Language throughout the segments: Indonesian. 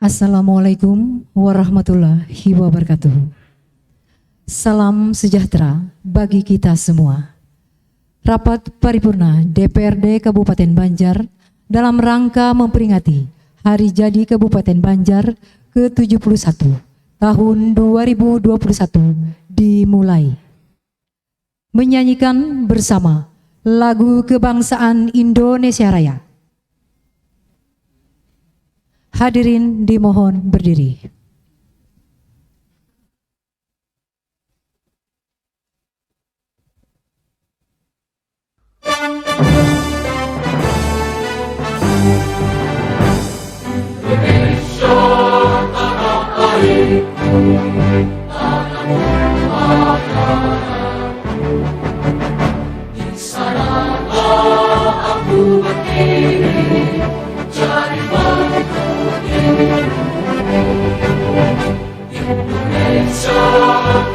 Assalamualaikum warahmatullahi wabarakatuh. Salam sejahtera bagi kita semua. Rapat paripurna DPRD Kabupaten Banjar dalam rangka memperingati Hari Jadi Kabupaten Banjar ke-71 tahun 2021 dimulai. Menyanyikan bersama lagu kebangsaan Indonesia Raya. Hadirin dimohon berdiri. Indonesia tanah air, tanahku makanan. Di sanalah aku berdiri, jadi bangkit. Indonesia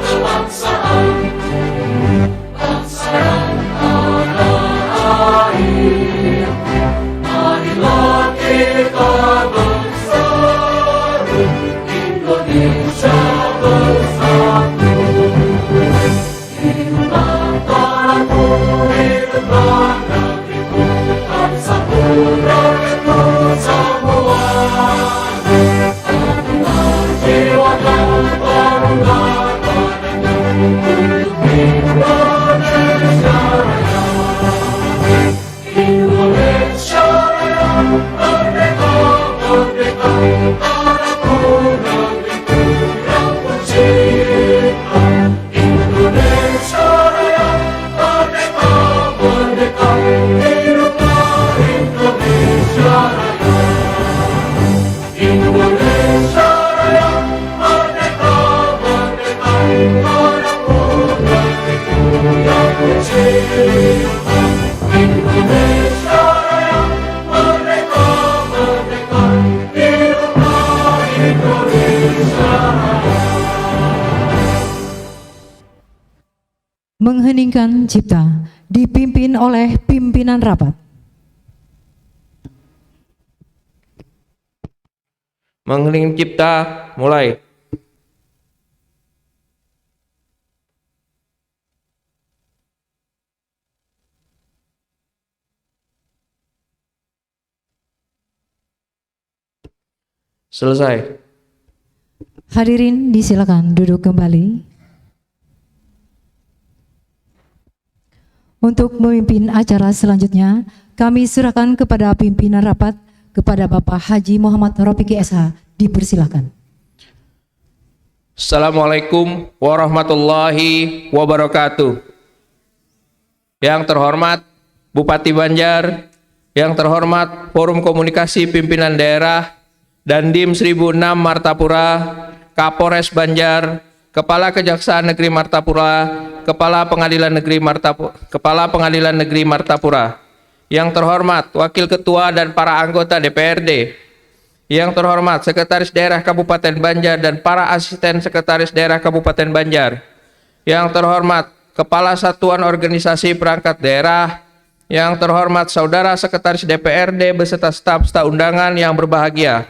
kebangsaan, bangsa dan tanah air. Marilah kita bersatu, Indonesia bersatu. Hiduplah tanahku, hiduplah negeriku, bangsaku, rakyatku semua. Bangunlah jiwa dan bangunlah badanmu untuk Indonesia Raya. Indonesia Raya, merdeka, merdeka, tanahku, negeriku yang tercinta. Indonesia Raya, merdeka, merdeka, hiduplah Indonesia Raya. Indonesia Raya, merdeka, merdeka, tanahku, negeriku yang tercinta. Indonesia Raya, merdeka, merdeka, hiduplah Indonesia Raya. Mengheningkan cipta dipimpin oleh pimpinan rapat. Menghening cipta, mulai. Selesai. Hadirin disilakan duduk kembali. Untuk memimpin acara selanjutnya, kami serahkan kepada pimpinan rapat, kepada Bapak Haji Muhammad Rafiqi SH. Dipersilakan. Assalamualaikum warahmatullahi wabarakatuh. Yang terhormat Bupati Banjar, yang terhormat Forum Komunikasi Pimpinan Daerah, Dandim 1006 Martapura, Kapolres Banjar, Kepala Kejaksaan Negeri Martapura, Kepala Pengadilan Negeri Martapura, yang terhormat Wakil Ketua dan para anggota DPRD, yang terhormat Sekretaris Daerah Kabupaten Banjar dan para asisten Sekretaris Daerah Kabupaten Banjar, yang terhormat Kepala Satuan Organisasi Perangkat Daerah, yang terhormat Saudara Sekretaris DPRD beserta staf undangan yang berbahagia.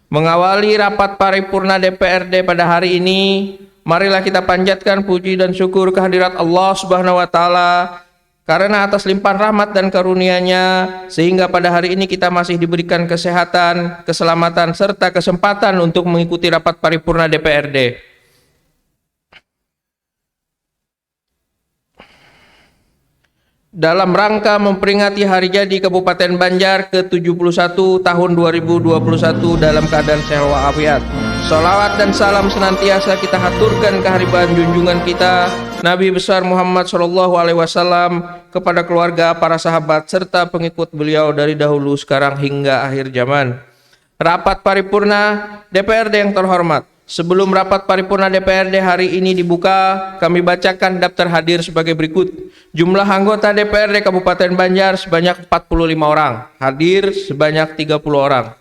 Mengawali rapat paripurna DPRD pada hari ini, marilah kita panjatkan puji dan syukur kehadirat Allah Subhanahu wa taala karena atas limpahan rahmat dan karunia-Nya sehingga pada hari ini kita masih diberikan kesehatan, keselamatan serta kesempatan untuk mengikuti rapat paripurna DPRD. Dalam rangka memperingati Hari Jadi Kabupaten Banjar ke-71 tahun 2021 dalam keadaan sehat walafiat. Salawat dan salam senantiasa kita haturkan kehadiran junjungan kita Nabi besar Muhammad SAW kepada keluarga, para sahabat serta pengikut beliau dari dahulu, sekarang hingga akhir zaman. Rapat paripurna DPRD yang terhormat. Sebelum rapat paripurna DPRD hari ini dibuka, kami bacakan daftar hadir sebagai berikut. Jumlah anggota DPRD Kabupaten Banjar sebanyak 45 orang, hadir sebanyak 30 orang.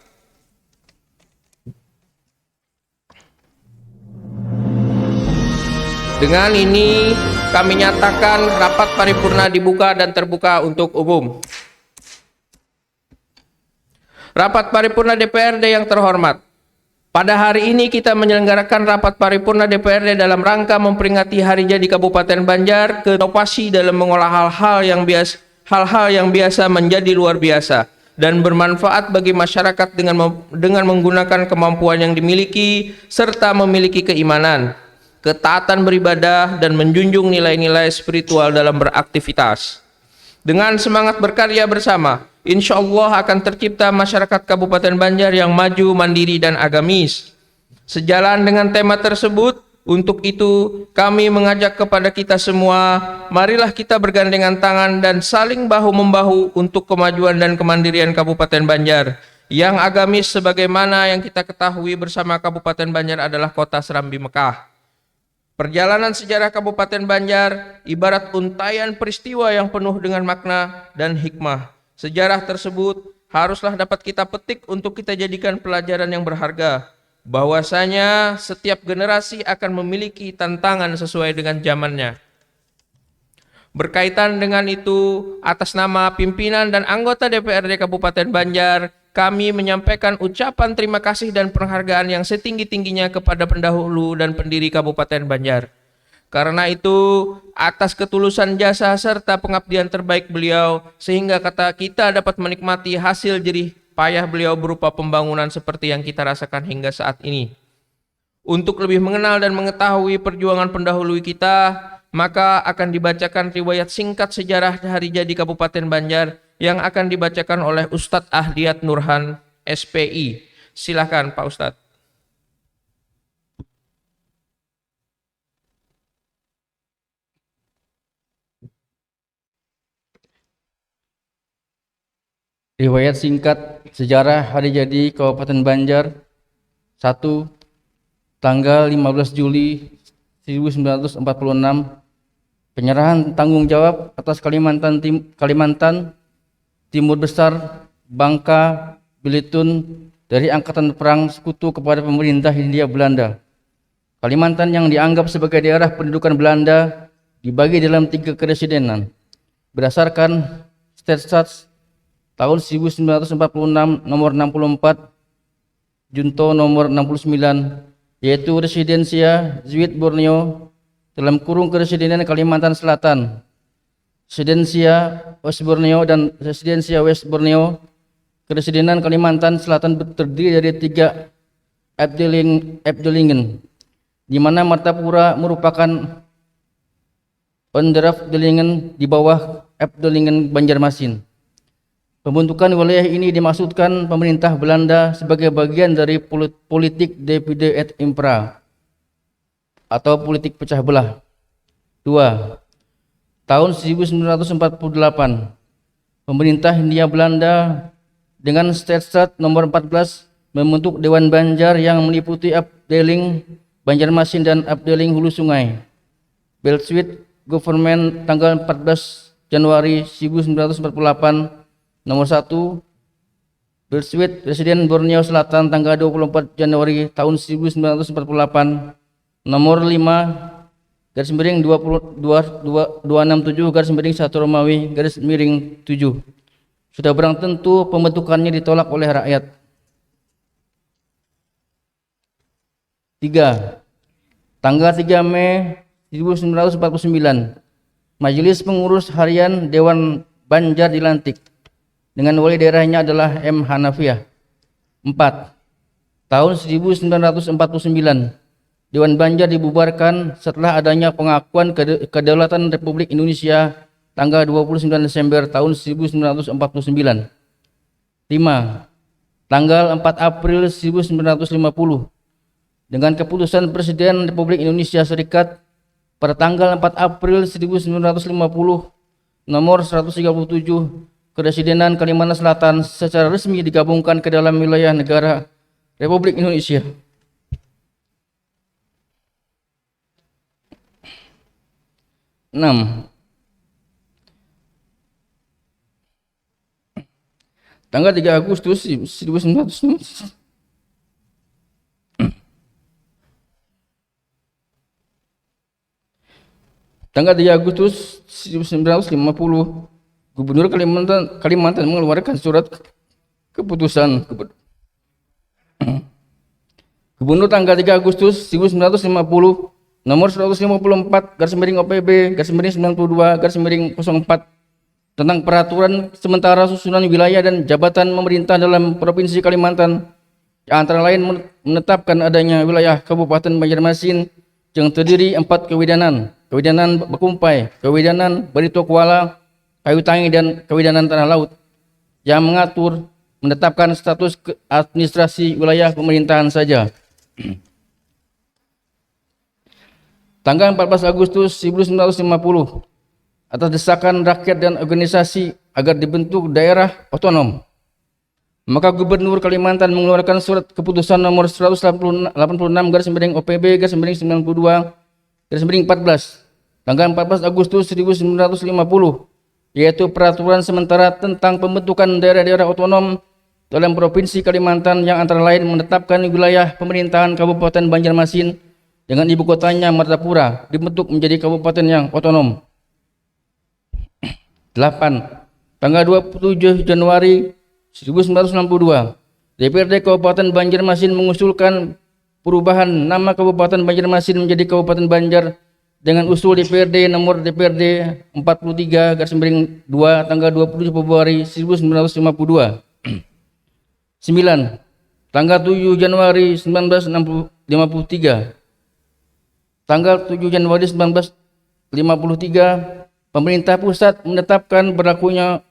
Dengan ini kami nyatakan rapat paripurna dibuka dan terbuka untuk umum. Rapat paripurna DPRD yang terhormat, Pada hari ini kita menyelenggarakan rapat paripurna DPRD dalam rangka memperingati Hari Jadi Kabupaten Banjar, inovasi dalam mengolah hal-hal yang biasa menjadi luar biasa dan bermanfaat bagi masyarakat dengan menggunakan kemampuan yang dimiliki serta memiliki keimanan, ketaatan beribadah dan menjunjung nilai-nilai spiritual dalam beraktivitas. Dengan semangat berkarya bersama, insya Allah akan tercipta masyarakat Kabupaten Banjar yang maju, mandiri, dan agamis. Sejalan dengan tema tersebut, untuk itu kami mengajak kepada kita semua, marilah kita bergandengan tangan dan saling bahu-membahu untuk kemajuan dan kemandirian Kabupaten Banjar. Yang agamis sebagaimana yang kita ketahui bersama, Kabupaten Banjar adalah kota Serambi Mekah. Perjalanan sejarah Kabupaten Banjar ibarat untaian peristiwa yang penuh dengan makna dan hikmah. Sejarah tersebut haruslah dapat kita petik untuk kita jadikan pelajaran yang berharga. Bahwasanya setiap generasi akan memiliki tantangan sesuai dengan zamannya. Berkaitan dengan itu, atas nama pimpinan dan anggota DPRD Kabupaten Banjar, kami menyampaikan ucapan terima kasih dan penghargaan yang setinggi-tingginya kepada pendahulu dan pendiri Kabupaten Banjar. Karena itu, atas ketulusan jasa serta pengabdian terbaik beliau, sehingga kita dapat menikmati hasil jerih payah beliau berupa pembangunan seperti yang kita rasakan hingga saat ini. Untuk lebih mengenal dan mengetahui perjuangan pendahulu kita, maka akan dibacakan riwayat singkat sejarah Hari Jadi Kabupaten Banjar yang akan dibacakan oleh Ustadz Ahdiyat Nurhan, SPI. Silakan Pak Ustadz. Riwayat singkat sejarah Hari Jadi Kabupaten Banjar. 1. Tanggal 15 Juli 1946, penyerahan tanggung jawab atas Kalimantan Timur Besar, Bangka, Belitung dari Angkatan Perang Sekutu kepada pemerintah Hindia Belanda. Kalimantan yang dianggap sebagai daerah pendudukan Belanda dibagi dalam 3 keresidenan. Berdasarkan Staatsstad tahun 1946 nomor 64, Junto nomor 69, yaitu Residensia Zuid Borneo dalam kurung Keresidenan Kalimantan Selatan, Residensia West Borneo dan Residensia West Borneo. Keresidenan Kalimantan Selatan terdiri dari 3 Afdelingen, di mana Martapura merupakan Onderafdelingen di bawah Afdelingen Banjarmasin. Pembentukan wilayah ini dimaksudkan pemerintah Belanda sebagai bagian dari politik divide et impera atau politik pecah belah. 2. Tahun 1948, pemerintah Hindia Belanda dengan Staatsstad nomor 14 membentuk Dewan Banjar yang meliputi Afdeling Banjarmasin dan Afdeling Hulu Sungai. Belsuit Government tanggal 14 Januari 1948, nomor 1. Belsuit Presiden Borneo Selatan tanggal 24 Januari tahun 1948, nomor 5 garis miring 267 garis miring 1 Romawi garis miring 7. Sudah barang tentu pembentukannya ditolak oleh rakyat. 3. Tanggal 3 Mei 1949, Majelis Pengurus Harian Dewan Banjar dilantik dengan wali daerahnya adalah M. Hanafiah. 4. Tahun 1949, Dewan Banjar dibubarkan setelah adanya pengakuan kedaulatan Republik Indonesia tanggal 29 Desember tahun 1949. 5. Tanggal 4 April 1950, dengan keputusan Presiden Republik Indonesia Serikat pada tanggal 4 April 1950 nomor 137, Keresidenan Kalimantan Selatan secara resmi digabungkan ke dalam wilayah negara Republik Indonesia. 6. Tanggal 3 Agustus 1950, tanggal 3 Agustus 1950, Gubernur Kalimantan mengeluarkan surat keputusan Gubernur tanggal 3 Agustus 1950 nomor 154 garis miring OPB garis miring 92 garis miring 04 tentang peraturan sementara susunan wilayah dan jabatan pemerintah dalam Provinsi Kalimantan, yang antara lain menetapkan adanya wilayah Kabupaten Banjarmasin yang terdiri 4 kewidanan: Kewidanan Bekumpai, Kewidanan Barito Kuala, Kayu Tangi, dan Kewidanan Tanah Laut, yang menetapkan status administrasi wilayah pemerintahan saja. Tanggal 14 Agustus 1950, atas desakan rakyat dan organisasi agar dibentuk daerah otonom, maka Gubernur Kalimantan mengeluarkan surat keputusan nomor 186 garis miring OPB garis miring 92 garis miring 14 tanggal 14 Agustus 1950, yaitu peraturan sementara tentang pembentukan daerah-daerah otonom dalam Provinsi Kalimantan, yang antara lain menetapkan wilayah pemerintahan Kabupaten Banjarmasin dengan ibu kotanya Martapura dibentuk menjadi kabupaten yang otonom. 8. Tanggal 27 Januari 1962, DPRD Kabupaten Banjarmasin mengusulkan perubahan nama Kabupaten Banjarmasin menjadi Kabupaten Banjar dengan usul DPRD nomor DPRD 43 garis miring 2 tanggal 27 Februari 1952. 9. Tanggal 7 Januari 1953, tanggal 7 Januari 1953, pemerintah pusat menetapkan berlakunya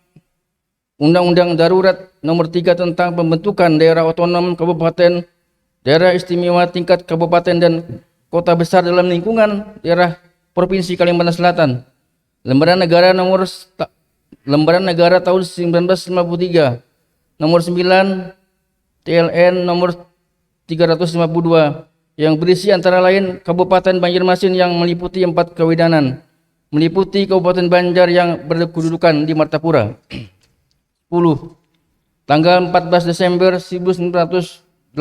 Undang-Undang Darurat Nomor 3 tentang pembentukan daerah otonom kabupaten, daerah istimewa tingkat kabupaten dan kota besar dalam lingkungan daerah Provinsi Kalimantan Selatan. Lembaran Negara tahun 1953 nomor 9 TLN nomor 352 yang berisi antara lain Kabupaten Banjarmasin yang meliputi 4 kewidanan, meliputi Kabupaten Banjar yang berkedudukan di Martapura. 10. Tanggal 14 Desember 1982,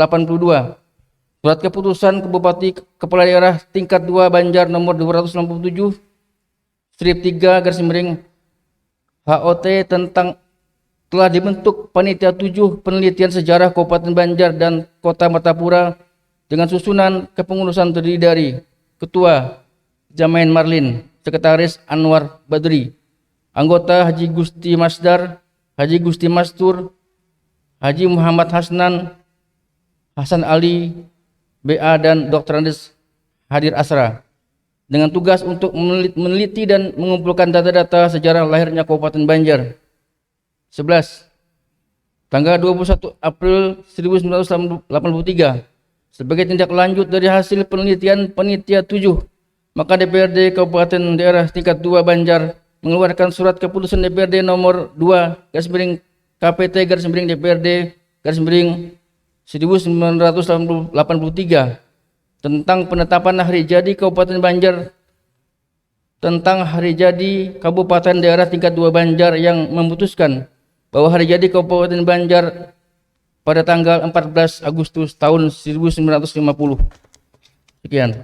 surat keputusan Bupati Kepala Daerah tingkat 2 Banjar nomor 267 strip 3 garis miring HOT tentang telah dibentuk Panitia 7 Penelitian Sejarah Kabupaten Banjar dan Kota Martapura dengan susunan kepengurusan terdiri dari Ketua Jamain Marlin, Sekretaris Anwar Badri, anggota Haji Gusti Masdar, Haji Gusti Mastur, Haji Muhammad Hasnan, Hasan Ali, BA, dan Dr. Andes hadir asra dengan tugas untuk meneliti dan mengumpulkan data-data sejarah lahirnya Kabupaten Banjar. 11. Tanggal 21 April 1983, sebagai tindak lanjut dari hasil penelitian Panitia 7, maka DPRD Kabupaten Daerah tingkat 2 Banjar mengeluarkan surat keputusan DPRD nomor 2 garis miring KPT garis miring DPRD garis miring 1983 tentang penetapan hari jadi Kabupaten Banjar, tentang hari jadi Kabupaten Daerah tingkat 2 Banjar, yang memutuskan bahwa hari jadi Kabupaten Banjar pada tanggal 14 Agustus tahun 1950. Sekian.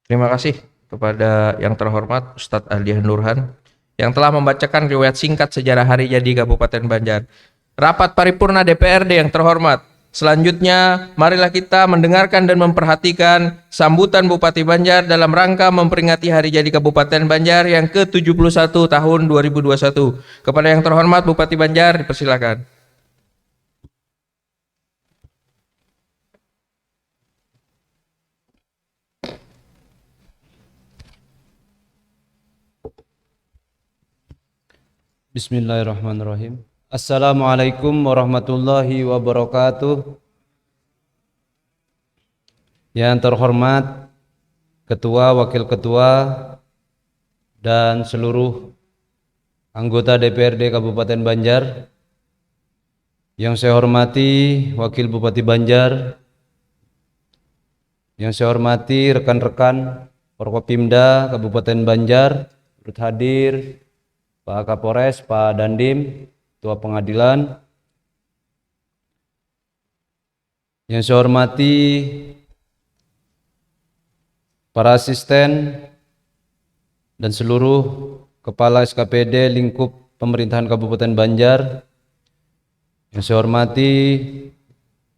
Terima kasih kepada yang terhormat Ustadz Aldian Nurhan yang telah membacakan riwayat singkat sejarah hari jadi Kabupaten Banjar. Rapat paripurna DPRD yang terhormat, selanjutnya marilah kita mendengarkan dan memperhatikan sambutan Bupati Banjar dalam rangka memperingati hari jadi Kabupaten Banjar yang ke-71 tahun 2021. Kepada yang terhormat Bupati Banjar, dipersilakan. Bismillahirrahmanirrahim. Assalamualaikum warahmatullahi wabarakatuh. Yang terhormat Ketua, Wakil Ketua, dan seluruh anggota DPRD Kabupaten Banjar. Yang saya hormati Wakil Bupati Banjar, Yang saya hormati rekan-rekan Forkopimda Kabupaten Banjar, turut hadir Pak Kapolres, Pak Dandim, Ketua Pengadilan. Yang saya hormati para asisten dan seluruh Kepala SKPD lingkup pemerintahan Kabupaten Banjar. Yang saya hormati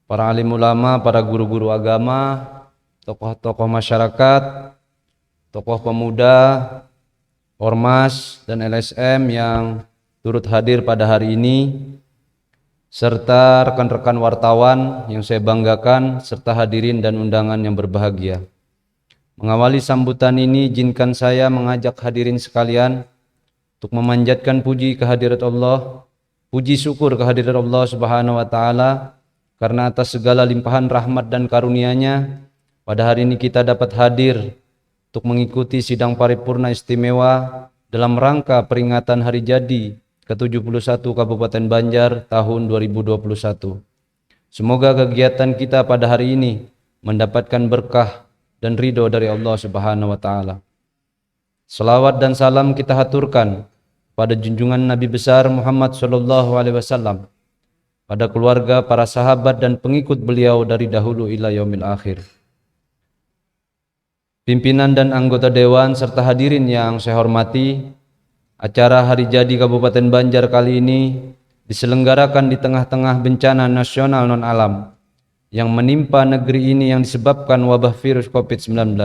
para alim ulama, para guru-guru agama, tokoh-tokoh masyarakat, tokoh pemuda, ormas, dan LSM yang turut hadir pada hari ini, serta rekan-rekan wartawan yang saya banggakan, serta hadirin dan undangan yang berbahagia. Mengawali sambutan ini, izinkan saya mengajak hadirin sekalian untuk memanjatkan puji kehadirat Allah, puji syukur kehadirat Allah Subhanahu wa Ta'ala, karena atas segala limpahan rahmat dan karunia-Nya, pada hari ini kita dapat hadir untuk mengikuti sidang paripurna istimewa dalam rangka peringatan hari jadi ke-71 Kabupaten Banjar tahun 2021. Semoga kegiatan kita pada hari ini mendapatkan berkah dan ridho dari Allah Subhanahu wa Ta'ala. Salawat dan salam kita haturkan pada junjungan Nabi besar Muhammad sallallahu alaihi wasallam, pada keluarga, para sahabat dan pengikut beliau dari dahulu ila yaumil akhir. Pimpinan dan anggota dewan serta hadirin yang saya hormati, acara Hari Jadi Kabupaten Banjar kali ini diselenggarakan di tengah-tengah bencana nasional non-alam yang menimpa negeri ini yang disebabkan wabah virus COVID-19.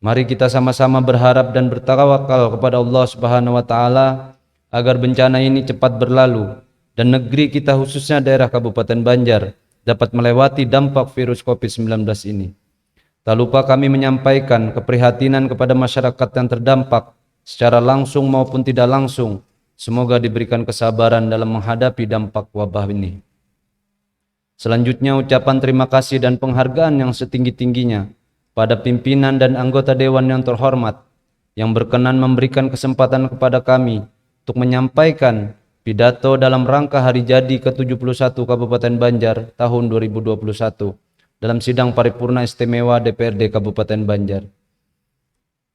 Mari kita sama-sama berharap dan bertawakal kepada Allah Subhanahu wa Ta'ala agar bencana ini cepat berlalu dan negeri kita khususnya daerah Kabupaten Banjar dapat melewati dampak virus COVID-19 ini. Tak lupa kami menyampaikan keprihatinan kepada masyarakat yang terdampak secara langsung maupun tidak langsung. Semoga diberikan kesabaran dalam menghadapi dampak wabah ini. Selanjutnya ucapan terima kasih dan penghargaan yang setinggi-tingginya pada pimpinan dan anggota dewan yang terhormat yang berkenan memberikan kesempatan kepada kami untuk menyampaikan pidato dalam rangka Hari Jadi ke-71 Kabupaten Banjar tahun 2021 dalam sidang paripurna istimewa DPRD Kabupaten Banjar.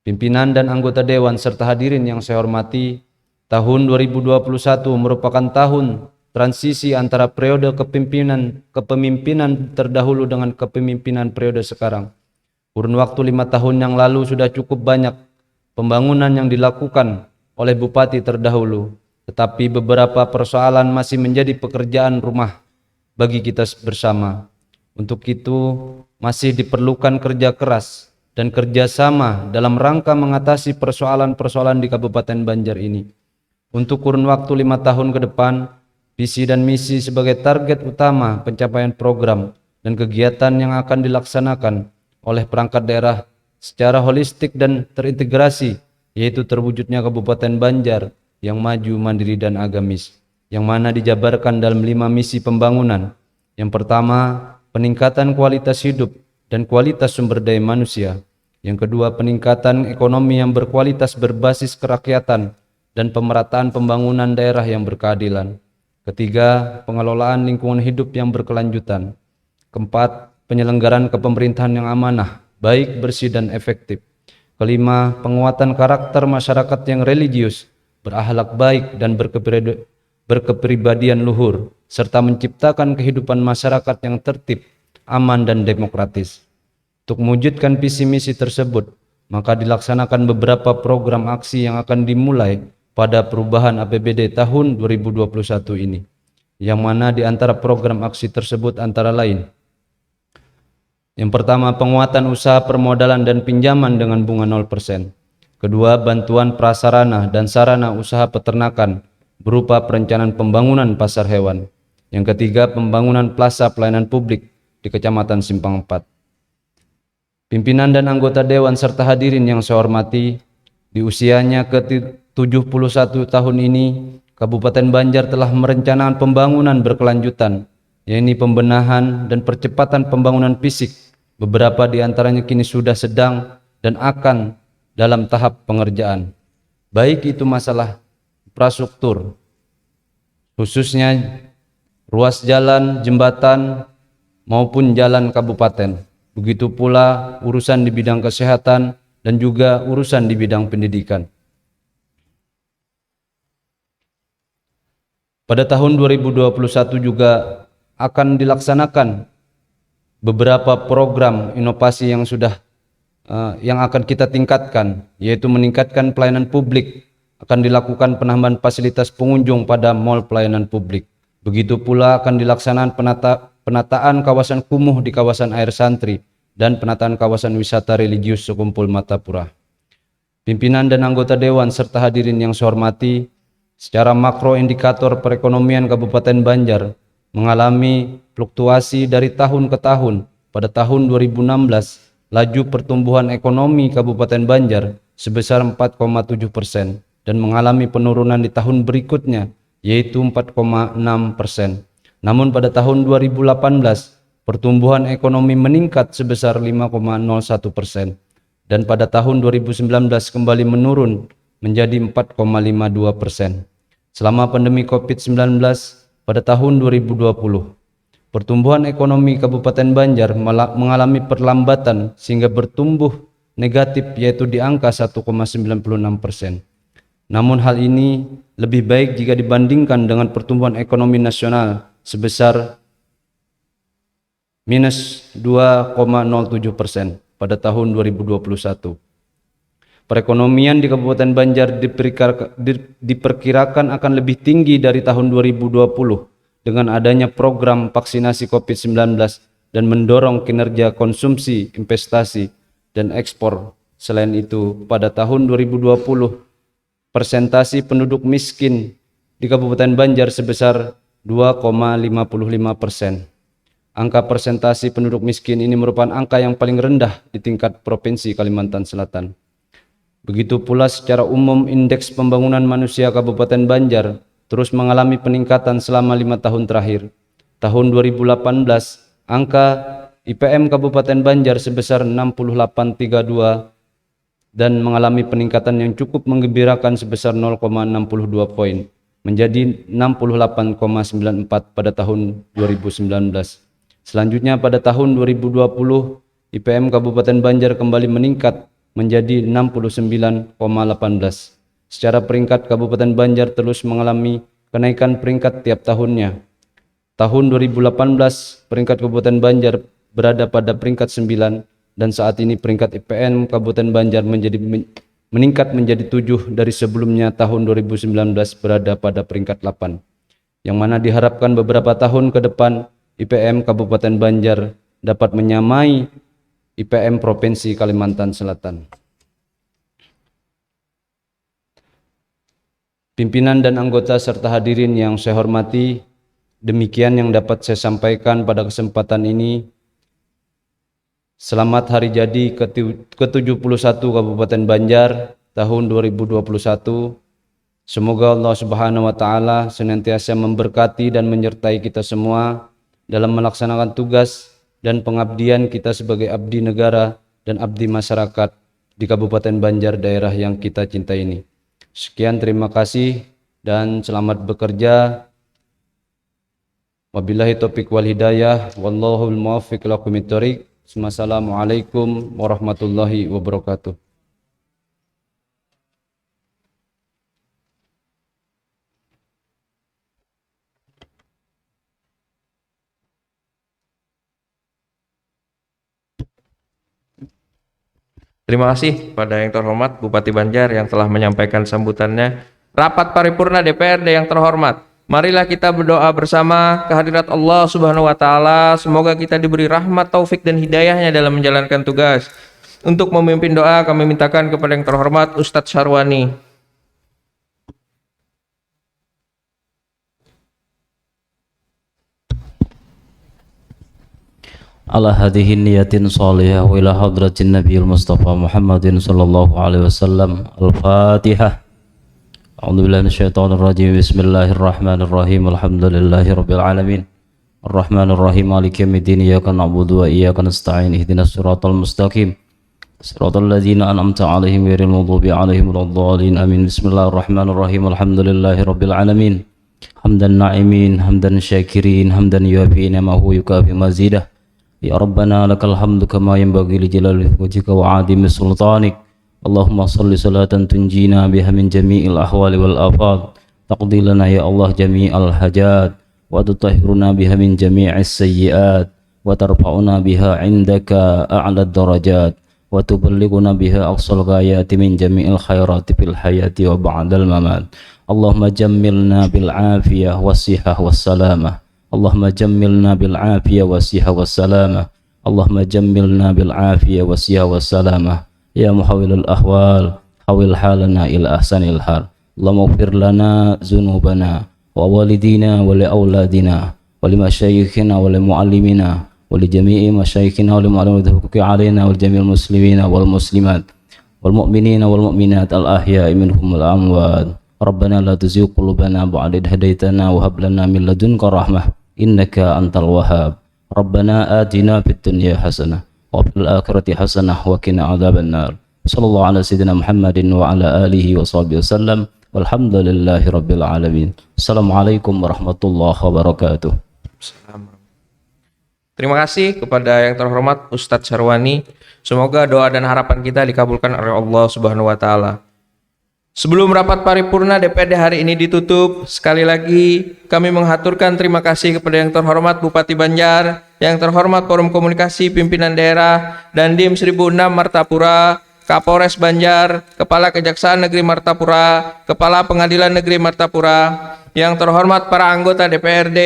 Pimpinan dan anggota dewan serta hadirin yang saya hormati, tahun 2021 merupakan tahun transisi antara periode kepemimpinan terdahulu dengan kepemimpinan periode sekarang. Kurun waktu 5 tahun yang lalu sudah cukup banyak pembangunan yang dilakukan oleh bupati terdahulu, tetapi beberapa persoalan masih menjadi pekerjaan rumah bagi kita bersama. Untuk itu masih diperlukan kerja keras dan kerjasama dalam rangka mengatasi persoalan-persoalan di Kabupaten Banjar ini. Untuk kurun waktu 5 tahun ke depan, visi dan misi sebagai target utama pencapaian program dan kegiatan yang akan dilaksanakan oleh perangkat daerah secara holistik dan terintegrasi, yaitu terwujudnya Kabupaten Banjar yang maju, mandiri dan agamis, yang mana dijabarkan dalam 5 misi pembangunan. Yang pertama, peningkatan kualitas hidup dan kualitas sumber daya manusia. Yang kedua, peningkatan ekonomi yang berkualitas berbasis kerakyatan dan pemerataan pembangunan daerah yang berkeadilan. Ketiga, pengelolaan lingkungan hidup yang berkelanjutan. Keempat, penyelenggaraan kepemerintahan yang amanah, baik, bersih dan efektif. Kelima, penguatan karakter masyarakat yang religius, berakhlak baik dan berkepribadian luhur, serta menciptakan kehidupan masyarakat yang tertib, aman dan demokratis. Untuk mewujudkan visi misi tersebut, maka dilaksanakan beberapa program aksi yang akan dimulai pada perubahan APBD tahun 2021 ini, yang mana di antara program aksi tersebut antara lain: yang pertama, penguatan usaha permodalan dan pinjaman dengan bunga 0%. Kedua, bantuan prasarana dan sarana usaha peternakan berupa perencanaan pembangunan pasar hewan. Yang ketiga, pembangunan plaza pelayanan publik di Kecamatan Simpang 4. Pimpinan dan anggota dewan serta hadirin yang saya hormati, di usianya ke-71 tahun ini, Kabupaten Banjar telah merencanakan pembangunan berkelanjutan, yaitu pembenahan dan percepatan pembangunan fisik. Beberapa di antaranya kini sudah sedang dan akan dalam tahap pengerjaan, baik itu masalah infrastruktur, khususnya ruas jalan, jembatan, maupun jalan kabupaten, begitu pula urusan di bidang kesehatan dan juga urusan di bidang pendidikan. Pada tahun 2021 juga akan dilaksanakan beberapa program inovasi yang akan kita tingkatkan, yaitu meningkatkan pelayanan publik. Akan dilakukan penambahan fasilitas pengunjung pada mal pelayanan publik. Begitu pula akan dilaksanakan penataan kawasan kumuh di kawasan air santri dan penataan kawasan wisata religius Sekumpul Matapura. Pimpinan dan anggota dewan serta hadirin yang saya hormati, secara makro indikator perekonomian Kabupaten Banjar mengalami fluktuasi dari tahun ke tahun. Pada tahun 2016, laju pertumbuhan ekonomi Kabupaten Banjar sebesar 4,7% dan mengalami penurunan di tahun berikutnya yaitu 4,6%. Namun pada tahun 2018, pertumbuhan ekonomi meningkat sebesar 5,01% dan pada tahun 2019 kembali menurun menjadi 4,52%. Selama pandemi COVID-19 pada tahun 2020, pertumbuhan ekonomi Kabupaten Banjar mengalami perlambatan sehingga bertumbuh negatif yaitu di angka 1,96%. Namun hal ini lebih baik jika dibandingkan dengan pertumbuhan ekonomi nasional sebesar minus 2,07% pada tahun 2021. Perekonomian di Kabupaten Banjar diperkirakan akan lebih tinggi dari tahun 2020 dengan adanya program vaksinasi COVID-19 dan mendorong kinerja konsumsi, investasi, dan ekspor. Selain itu, pada tahun 2020, persentasi penduduk miskin di Kabupaten Banjar sebesar 2,55%. Angka persentasi penduduk miskin ini merupakan angka yang paling rendah di tingkat Provinsi Kalimantan Selatan. Begitu pula secara umum indeks pembangunan manusia Kabupaten Banjar terus mengalami peningkatan selama 5 tahun terakhir. Tahun 2018, angka IPM Kabupaten Banjar sebesar 6832 dan mengalami peningkatan yang cukup menggembirakan sebesar 0,62 poin menjadi 68,94 pada tahun 2019. Selanjutnya pada tahun 2020 IPM Kabupaten Banjar kembali meningkat menjadi 69,18. Secara peringkat Kabupaten Banjar terus mengalami kenaikan peringkat tiap tahunnya. Tahun 2018 peringkat Kabupaten Banjar berada pada peringkat 9 dan saat ini peringkat IPM Kabupaten Banjar meningkat menjadi 7 dari sebelumnya tahun 2019 berada pada peringkat 8. Yang mana diharapkan beberapa tahun ke depan IPM Kabupaten Banjar dapat menyamai IPM Provinsi Kalimantan Selatan. Pimpinan dan anggota serta hadirin yang saya hormati, demikian yang dapat saya sampaikan pada kesempatan ini. Selamat Hari Jadi ke-71 Kabupaten Banjar tahun 2021. Semoga Allah Subhanahu wa taala senantiasa memberkati dan menyertai kita semua dalam melaksanakan tugas dan pengabdian kita sebagai abdi negara dan abdi masyarakat di Kabupaten Banjar daerah yang kita cintai ini. Sekian, terima kasih dan selamat bekerja. Wabillahi taufiq wal hidayah, wallahul muwaffiq ila aqwamit thoriq. Assalamualaikum warahmatullahi wabarakatuh. Terima kasih pada yang terhormat Bupati Banjar yang telah menyampaikan sambutannya. Rapat paripurna DPRD yang terhormat, marilah kita berdoa bersama kehadirat Allah Subhanahu wa taala. Semoga kita diberi rahmat, taufik dan hidayahnya dalam menjalankan tugas. Untuk memimpin doa kami mintakan kepada yang terhormat Ustadz Syarwani. على هذه النية صالحة وإلى حضرة النبي المصطفى محمد صلى الله عليه وسلم. الفاتحة. أعوذ بالله من الشيطان الرجيم. بسم الله الرحمن الرحيم. الحمد لله رب العالمين الرحمن الرحيم مالك يوم الدين. إياك نعبد وإياك نستعين. اهدنا الصراط المستقيم صراط الذين أنعمت عليهم غير المغضوب عليهم ولا الضالين. آمين. بسم الله الرحمن الرحيم. الحمد لله رب العالمين حمدا ناعمين حمدا شاكرين حمدا يوافي نعمه يكافئ مزيده. يا ربنا لك الحمد كما ينبغي لجلال وجهك وعظيم سلطانك. اللهم صل صلاة تنجينا بها من جميع الأحوال والآفات، تقضي لنا يا الله جميع الحاجات، وتطهرنا بها من جميع السيئات، وترفعنا بها عندك أعلى الدرجات، وتبلغنا بها أقصى الغايات من جميع الخيرات في الحياة وبعد الممات. اللهم جملنا بالعافية والصحة والسلامة. اللهم جملنا بالعافية والصحة والسلامة. اللهم جملنا بالعافية والصحة والسلامة. يا محول الأحوال حول حالنا إلى أحسن الحال. اللهم اغفر لنا ذنوبنا ووالدينا ولأولادنا ولمشايخنا ولمعلمينا ولجميع مشايخنا ولمعلمين الحقوق علينا ولجميع المسلمين والمسلمات والمؤمنين والمؤمنات الأحياء منهم والأموات. ربنا لا تزغ قلوبنا بعد إذ هديتنا وهب لنا من لدنك رحمة إنك أنت الوهاب. ربنا آتنا في الدنيا حسنة وفي الآخرة حسنة وقنا عذاب النار. صلى الله على سيدنا محمد وعلى آله وصحبه وسلم والحمد لله رب العالمين. Assalamualaikum warahmatullahi wabarakatuh. Terima kasih kepada yang terhormat Ustadz Syarwani. Semoga doa dan harapan kita dikabulkan oleh Allah Subhanahu wa taala. Sebelum rapat paripurna DPRD hari ini ditutup, sekali lagi kami menghaturkan terima kasih kepada yang terhormat Bupati Banjar, yang terhormat Forum Komunikasi Pimpinan Daerah, Dandim 1006 Martapura, Kapolres Banjar, Kepala Kejaksaan Negeri Martapura, Kepala Pengadilan Negeri Martapura, yang terhormat para anggota DPRD,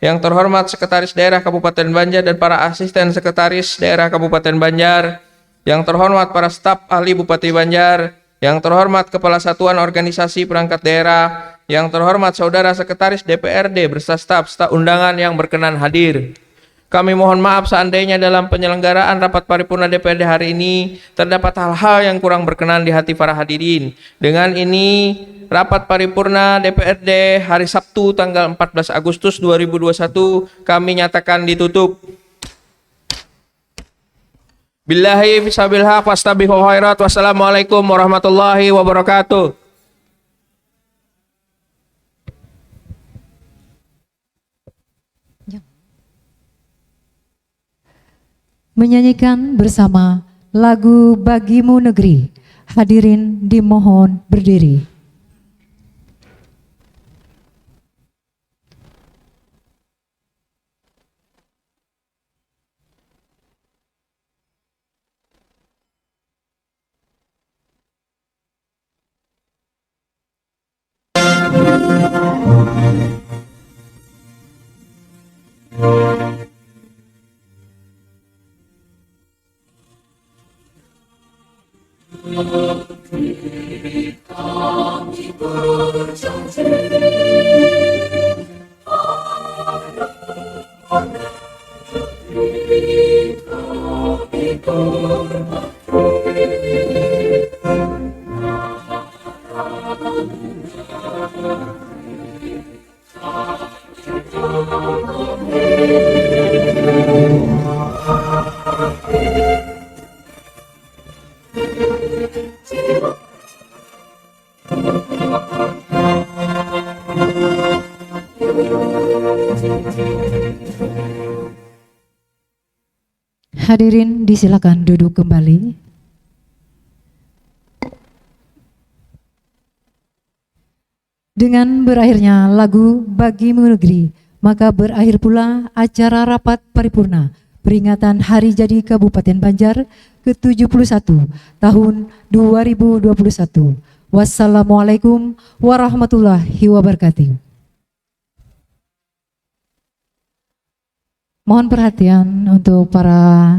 yang terhormat Sekretaris Daerah Kabupaten Banjar dan para asisten Sekretaris Daerah Kabupaten Banjar, yang terhormat para staf ahli Bupati Banjar, yang terhormat Kepala Satuan Organisasi Perangkat Daerah, yang terhormat Saudara Sekretaris DPRD beserta staf undangan yang berkenan hadir. Kami mohon maaf seandainya dalam penyelenggaraan rapat paripurna DPRD hari ini terdapat hal-hal yang kurang berkenan di hati para hadirin. Dengan ini, rapat paripurna DPRD hari Sabtu tanggal 14 Agustus 2021 kami nyatakan ditutup. Billahi fisabil haq wastabiqul khairat. Wassalamualaikum warahmatullahi wabarakatuh. Menyanyikan bersama lagu Bagimu Negeri. Hadirin dimohon berdiri. Hadirin disilakan duduk kembali. Dengan berakhirnya lagu Bagimu Negeri, maka berakhir pula acara rapat paripurna peringatan Hari Jadi Kabupaten Banjar ke-71 tahun 2021. Wassalamualaikum warahmatullahi wabarakatuh. Mohon perhatian untuk para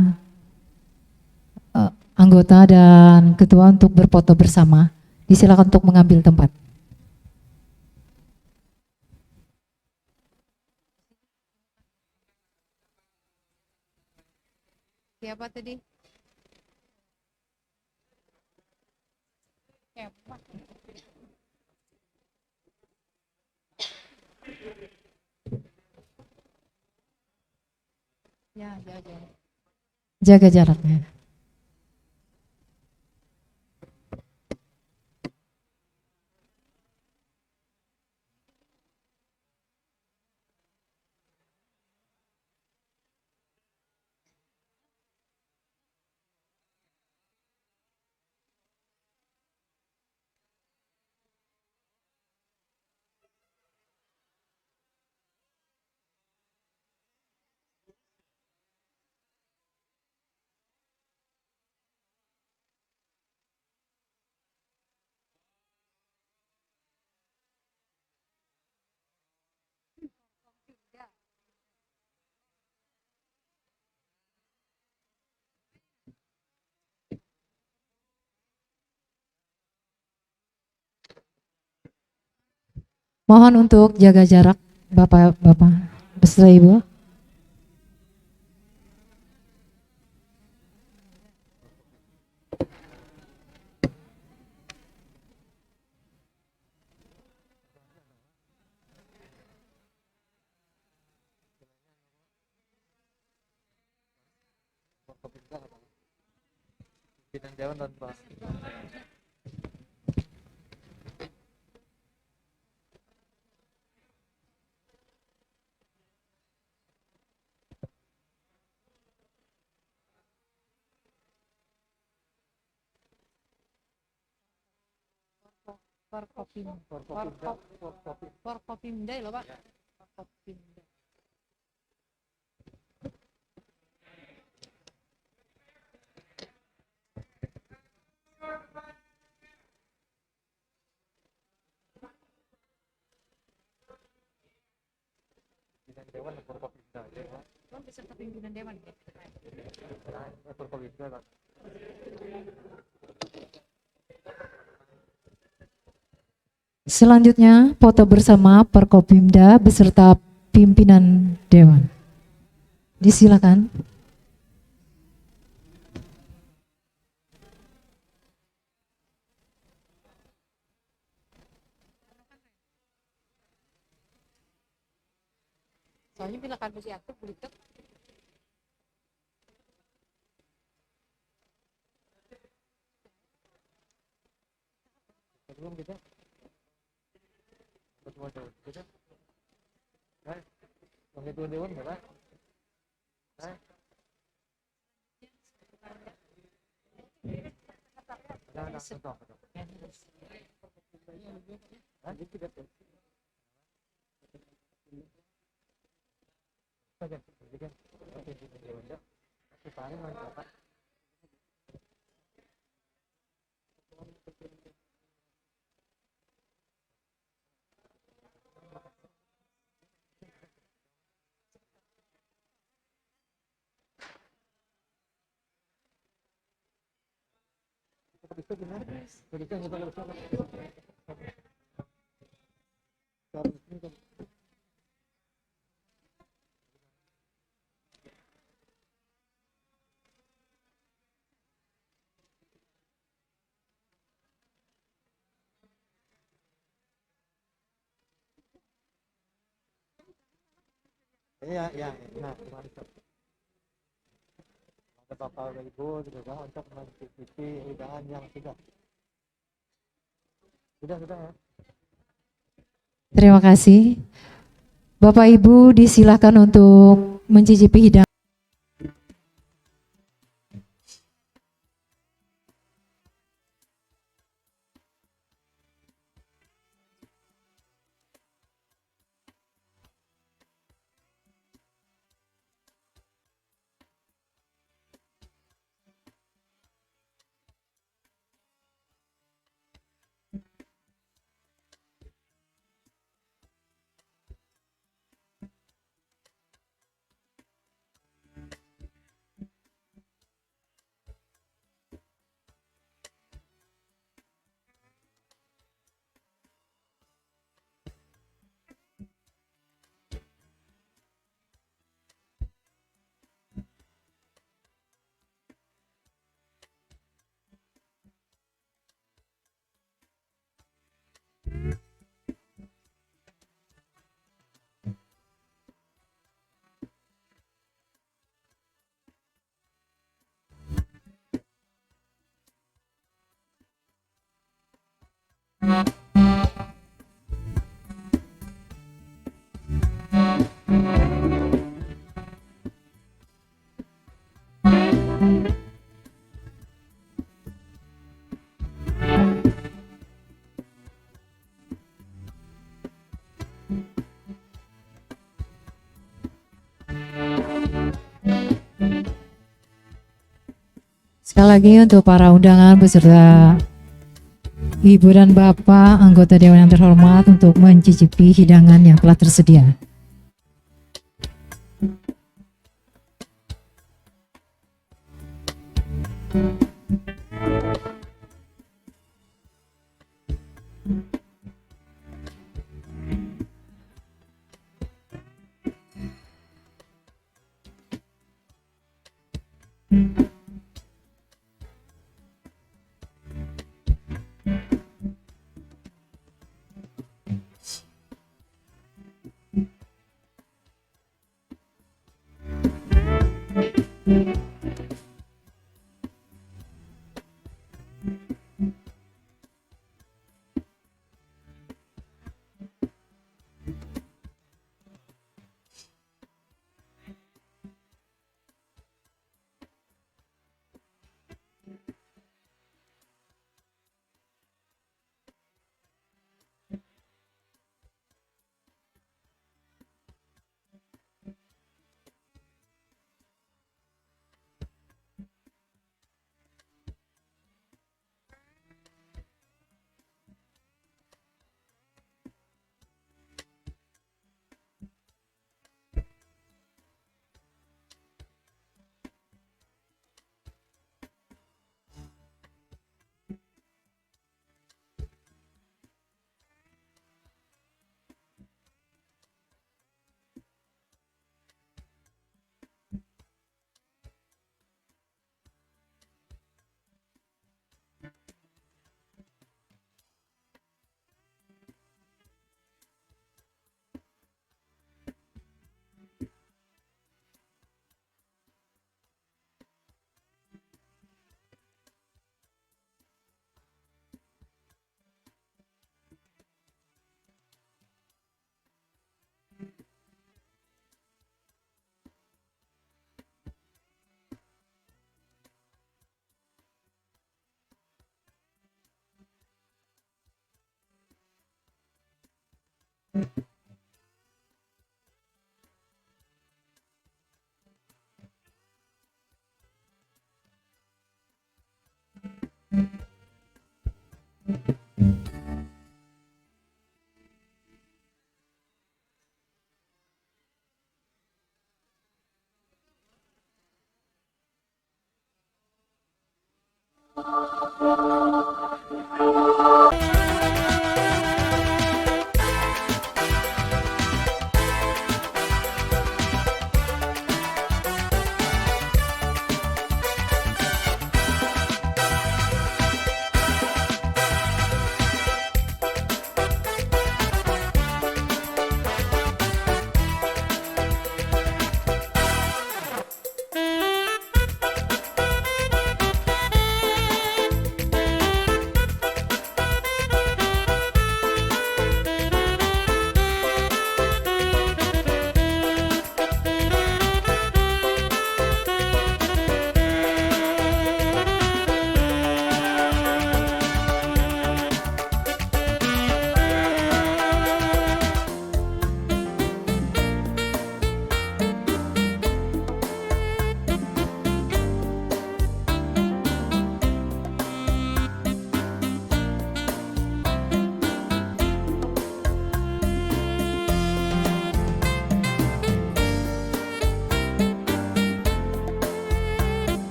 anggota dan ketua untuk berfoto bersama. Disilakan untuk mengambil tempat. Siapa tadi? Ya, jaga jaraknya. Mohon untuk jaga jarak Bapak-bapak beserta Ibu. Forkopimda loh Pak. Forkopimda. Beserta pimpinan Dewan. Selanjutnya, foto bersama Forkopimda beserta pimpinan Dewan. Disilakan. Soalnya bila kan masih aktif, bulitek. Belum kita. Ketua Dewan kita. Ketua Dewan berapa? Iya, nah, mantap. Ada Bapak Ibu juga untuk mencicipi hidangan yang sudah ya. Terima kasih. Bapak Ibu disilakan untuk mencicipi hidangan. Sekali lagi untuk para undangan beserta Ibu dan Bapak anggota Dewan yang terhormat untuk mencicipi hidangan yang telah tersedia.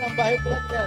Tambah hebat ya.